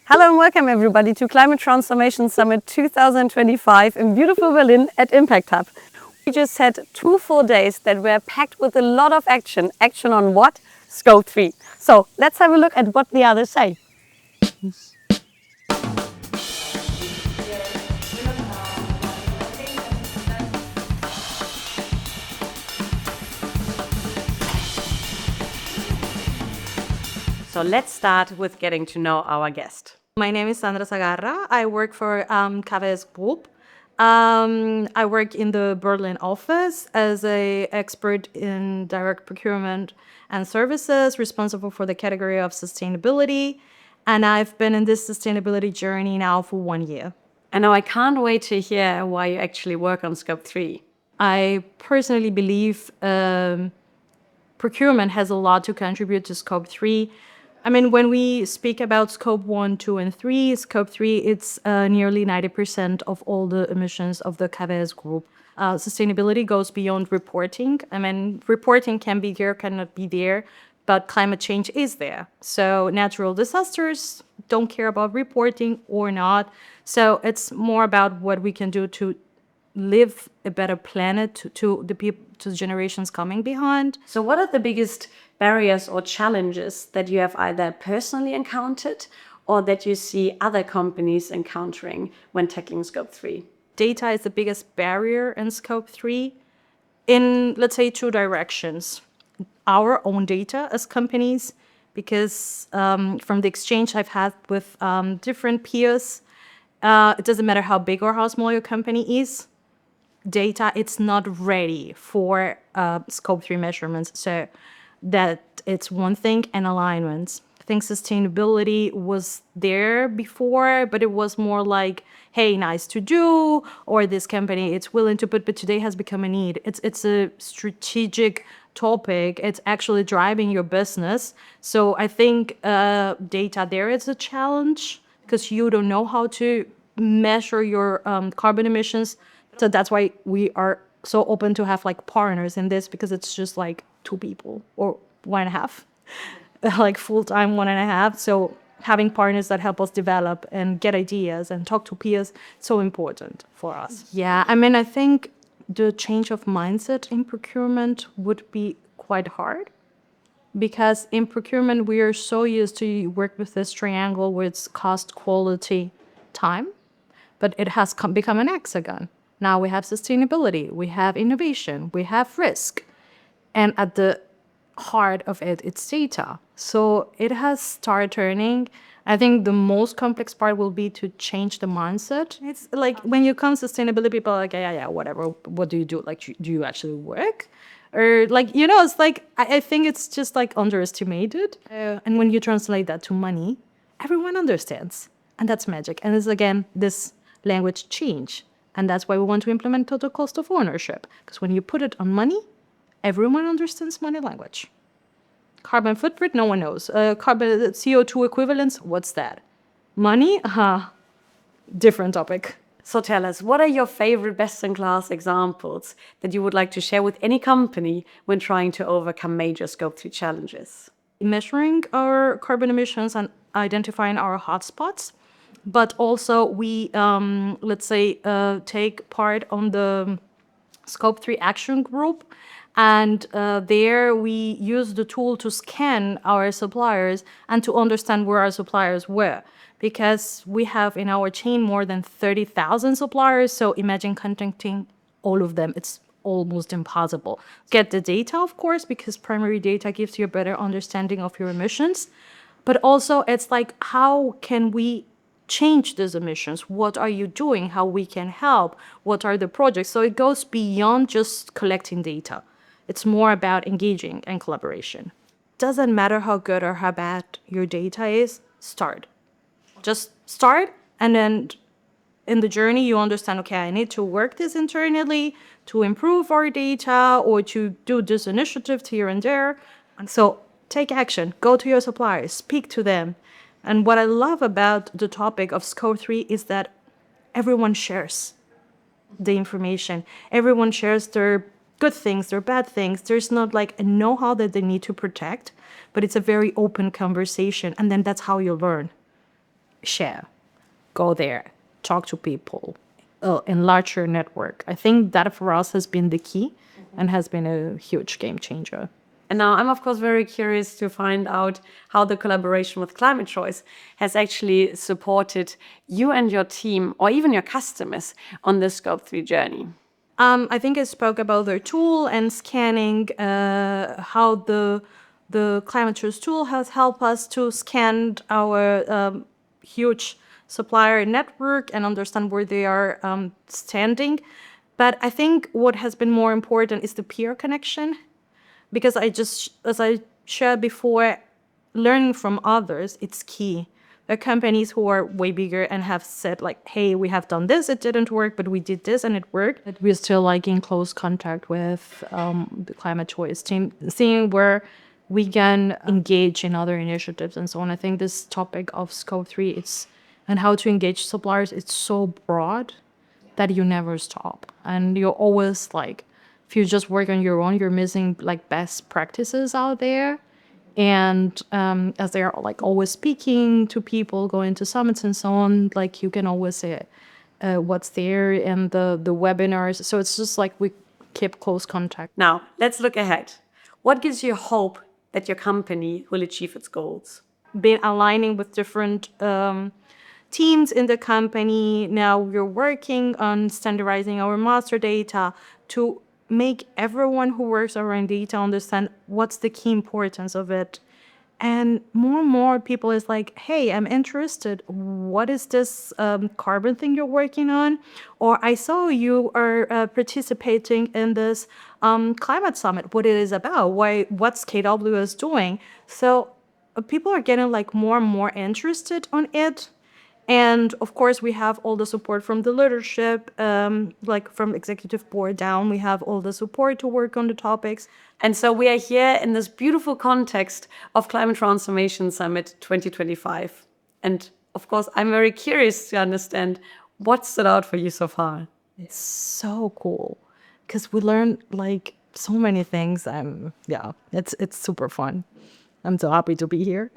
Hello and welcome everybody to Climate Transformation Summit 2025 in beautiful Berlin at Impact Hub. We just had 2 full days that were packed with a lot of action. Action on what? Scope 3. So let's have a look at what the others say. So let's start with getting to know our guest. My name is Sandra Zagarra. I work for KWS Group. I work in the Berlin office as an expert in direct procurement and services, responsible for the category of sustainability. And I've been in this sustainability journey now for 1 year. And now I can't wait to hear why you actually work on Scope 3. I personally believe procurement has a lot to contribute to Scope 3. I mean, when we speak about Scope 1, 2, and 3, Scope 3, it's nearly 90% of all the emissions of the KWS Group. Sustainability goes beyond reporting. I mean, reporting can be there, cannot be there, but climate change is there. So natural disasters don't care about reporting or not. So it's more about what we can do to live a better planet to the people, to the generations coming behind. So what are the biggest barriers or challenges that you have either personally encountered or that you see other companies encountering when tackling Scope 3? Data is the biggest barrier in Scope 3 in, let's say, 2 directions. Our own data as companies, because from the exchange I've had with different peers, it doesn't matter how big or how small your company is, data, it's not ready for Scope 3 measurements. So that it's one thing, and alignments. I think sustainability was there before, but it was more like, hey, nice to do, or this company, it's willing to put, but today has become a need. It's a strategic topic. It's actually driving your business. So I think data there is a challenge because you don't know how to measure your carbon emissions. So that's why we are so open to have like partners in this, because it's just like 2 people or 1.5, like full-time 1.5. So having partners that help us develop and get ideas and talk to peers, so important for us. Yeah, I mean, I think the change of mindset in procurement would be quite hard, because in procurement we are so used to work with this triangle where it's cost, quality, time, but it has become an hexagon. Now we have sustainability, we have innovation, we have risk. And at the heart of it, it's data. So it has started turning. I think the most complex part will be to change the mindset. It's like when you come sustainability, people are like, yeah, whatever. What do you do? Like, do you actually work? Or like, it's like, I think it's just like underestimated. And when you translate that to money, everyone understands. And that's magic. And it's, again, this language change. And that's why we want to implement total cost of ownership. Because when you put it on money, everyone understands money language. Carbon footprint, no one knows. Carbon CO2 equivalence, what's that? Money, different topic. So tell us, what are your favorite best-in-class examples that you would like to share with any company when trying to overcome major Scope 3 challenges? Measuring our carbon emissions and identifying our hotspots. But also we, let's say, take part on the Scope 3 action group. And there we use the tool to scan our suppliers and to understand where our suppliers were. Because we have in our chain more than 30,000 suppliers. So imagine contacting all of them. It's almost impossible. Get the data, of course, because primary data gives you a better understanding of your emissions. But also it's like, how can we change these emissions? What are you doing? How we can help? What are the projects? So it goes beyond just collecting data. It's more about engaging and collaboration. Doesn't matter how good or how bad your data is, start. Just start, and then in the journey you understand, okay, I need to work this internally to improve our data or to do this initiative here and there. And so take action, go to your suppliers, speak to them. And what I love about the topic of Scope 3 is that everyone shares the information. Everyone shares their good things, their bad things. There's not like a know-how that they need to protect, but it's a very open conversation. And then that's how you learn. share, go there, talk to people, enlarge your network. I think that for us has been the key and has been a huge game changer. And now I'm, of course, very curious to find out how the collaboration with Climate Choice has actually supported you and your team, or even your customers, on the Scope 3 journey. I think I spoke about their tool and scanning, how the Climate Choice tool has helped us to scan our huge supplier network and understand where they are standing. But I think what has been more important is the peer connection, because as I shared before, learning from others, it's key. There are companies who are way bigger and have said like, hey, we have done this, it didn't work, but we did this and it worked. But we're still like in close contact with the Climate Choice team, seeing where we can engage in other initiatives and so on. I think this topic of Scope 3 and how to engage suppliers, it's so broad that you never stop. And you're always like, if you just work on your own, you're missing like best practices out there. And as they're like always speaking to people, going to summits and so on, like you can always say what's there in the webinars. So it's just like we keep close contact. Now, let's look ahead. What gives you hope that your company will achieve its goals? Been aligning with different teams in the company. Now we're working on standardizing our master data to make everyone who works around data understand what's the key importance of it. And more people is like, hey, I'm interested. What is this carbon thing you're working on? Or I saw you are participating in this climate summit. What it is about? What's KWS doing? So people are getting like more and more interested on it. And of course, we have all the support from the leadership, like from executive board down. We have all the support to work on the topics. And so we are here in this beautiful context of Climate Transformation Summit 2025. And of course, I'm very curious to understand what stood out for you so far. It's so cool because we learned like so many things. Yeah, it's super fun. I'm so happy to be here.